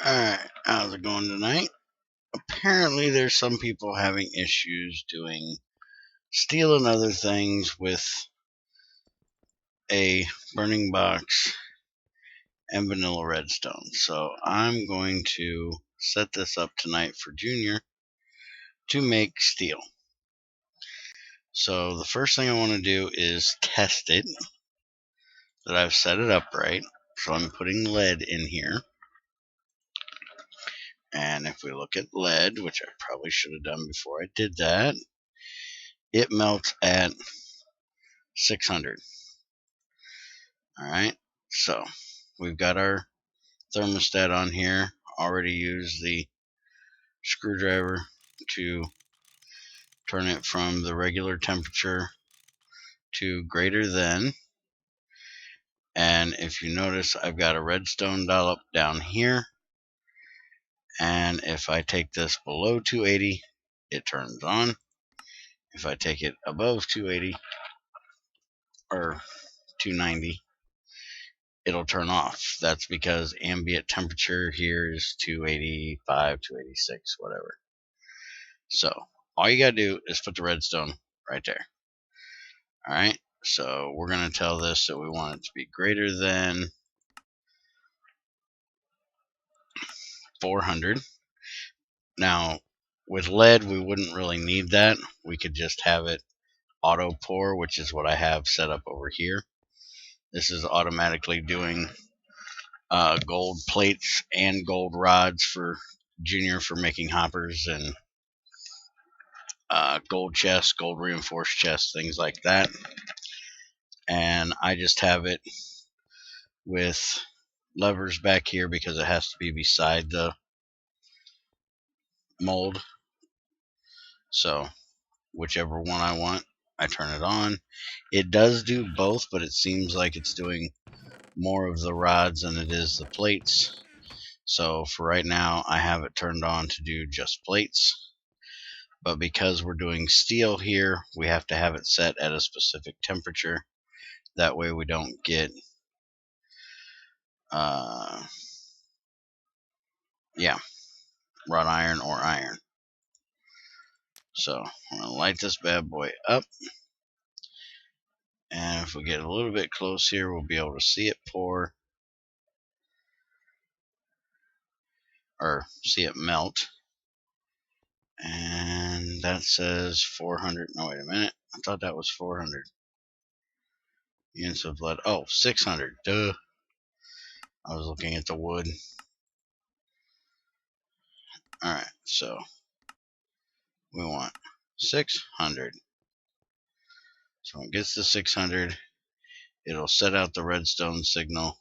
Alright, how's it going tonight? Apparently there's some people having issues doing steel and other things with a burning box and vanilla redstone. So I'm going to set this up tonight for Junior to make steel. So the first thing I want to do is test it, that I've set it up right. So I'm putting lead in here. And if we look at lead, which I probably should have done before I did that, it melts at 600. Alright, so we've got our thermostat on here. Already used the screwdriver to turn it from the regular temperature to greater than. And if you notice, I've got a redstone dollop down here. And if I take this below 280, it turns on. If I take it above 280 or 290, it'll turn off. That's because ambient temperature here is 285, 286, whatever. So all you gotta do is put the redstone right there. Alright, so we're gonna tell this that we want it to be greater than 400. Now, with lead, we wouldn't really need that. We could just have it auto pour, which is what I have set up over here. This is automatically doing gold plates and gold rods for Junior for making hoppers and gold chests, gold reinforced chests, things like that. And I just have it with levers back here because it has to be beside the mold. So whichever one I want, I turn it on. It does do both, but it seems like it's doing more of the rods than it is the plates. So for right now, I have it turned on to do just plates. But because we're doing steel here, we have to have it set at a specific temperature. That way we don't get wrought iron or iron. So I'm going to light this bad boy up. And if we get a little bit close here, we'll be able to see it pour. Or see it melt. And that says 400. No, wait a minute. I thought that was 400 units of lead. Oh, 600. Duh. I was looking at the wood. Alright, so we want 600. So when it gets to 600, it'll set out the redstone signal,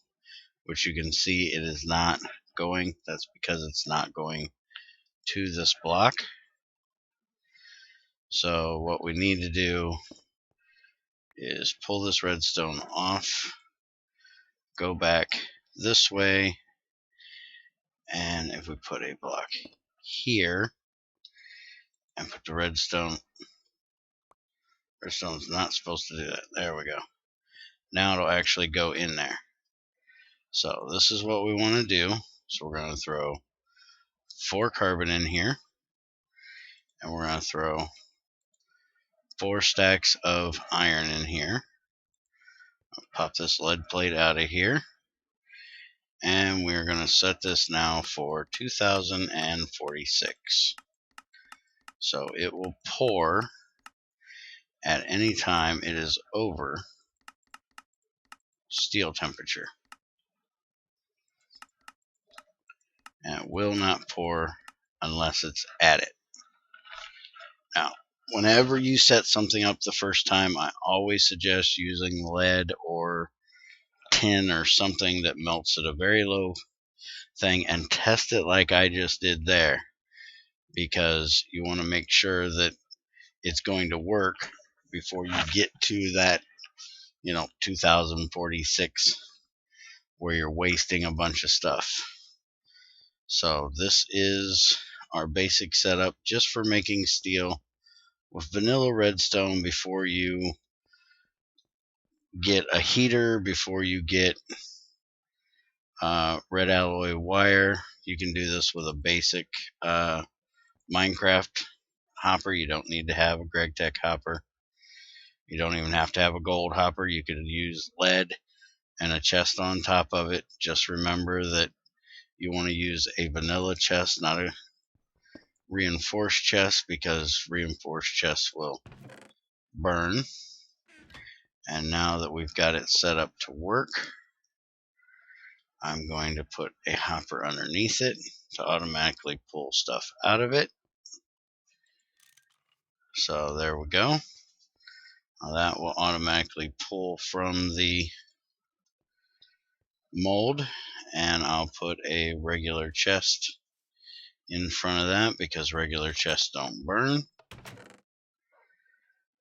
which you can see it is not going. That's because it's not going to this block. So what we need to do is pull this redstone off, go back this way, and if we put a block here and put the redstone's not supposed to do that. There we go. Now it'll actually go in there. So this is what we want to do. So we're going to throw 4 carbon in here, and we're going to throw 4 stacks of iron in here. I'll pop this lead plate out of here, and we're going to set this now for 2046. So it will pour at any time it is over steel temperature. And it will not pour unless it's at it. Now, whenever you set something up the first time, I always suggest using lead or tin or something that melts at a very low thing and test it like I just did there, because you want to make sure that it's going to work before you get to that 2046 where you're wasting a bunch of stuff. So this is our basic setup just for making steel with vanilla redstone before you get a heater, before you get red alloy wire. You can do this with a basic Minecraft hopper. You don't need to have a Gregtech hopper. You don't even have to have a gold hopper. You could use lead and a chest on top of it. Just remember that you want to use a vanilla chest, not a reinforced chest, because reinforced chests will burn. And now that we've got it set up to work, I'm going to put a hopper underneath it to automatically pull stuff out of it. So there we go. Now that will automatically pull from the mold, and I'll put a regular chest in front of that because regular chests don't burn.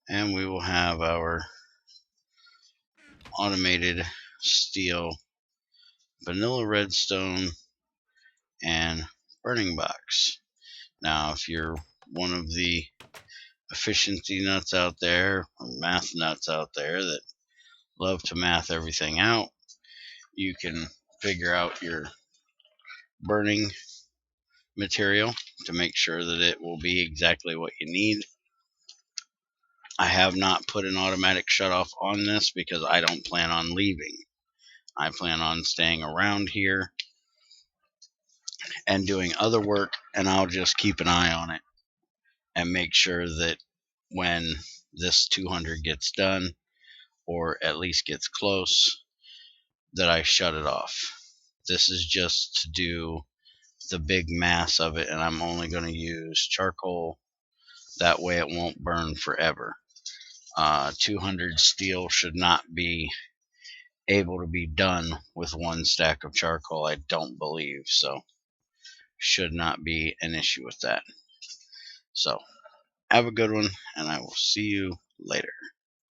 And we will have our automated steel, vanilla redstone, and burning box. Now, if you're one of the efficiency nuts out there, or math nuts out there that love to math everything out, you can figure out your burning material to make sure that it will be exactly what you need. I have not put an automatic shutoff on this because I don't plan on leaving. I plan on staying around here and doing other work, and I'll just keep an eye on it and make sure that when this 200 gets done, or at least gets close, that I shut it off. This is just to do the big mass of it, and I'm only going to use charcoal. That way it won't burn forever. 200 steel should not be able to be done with one stack of charcoal, I don't believe, so should not be an issue with that. So have a good one, and I will see you later.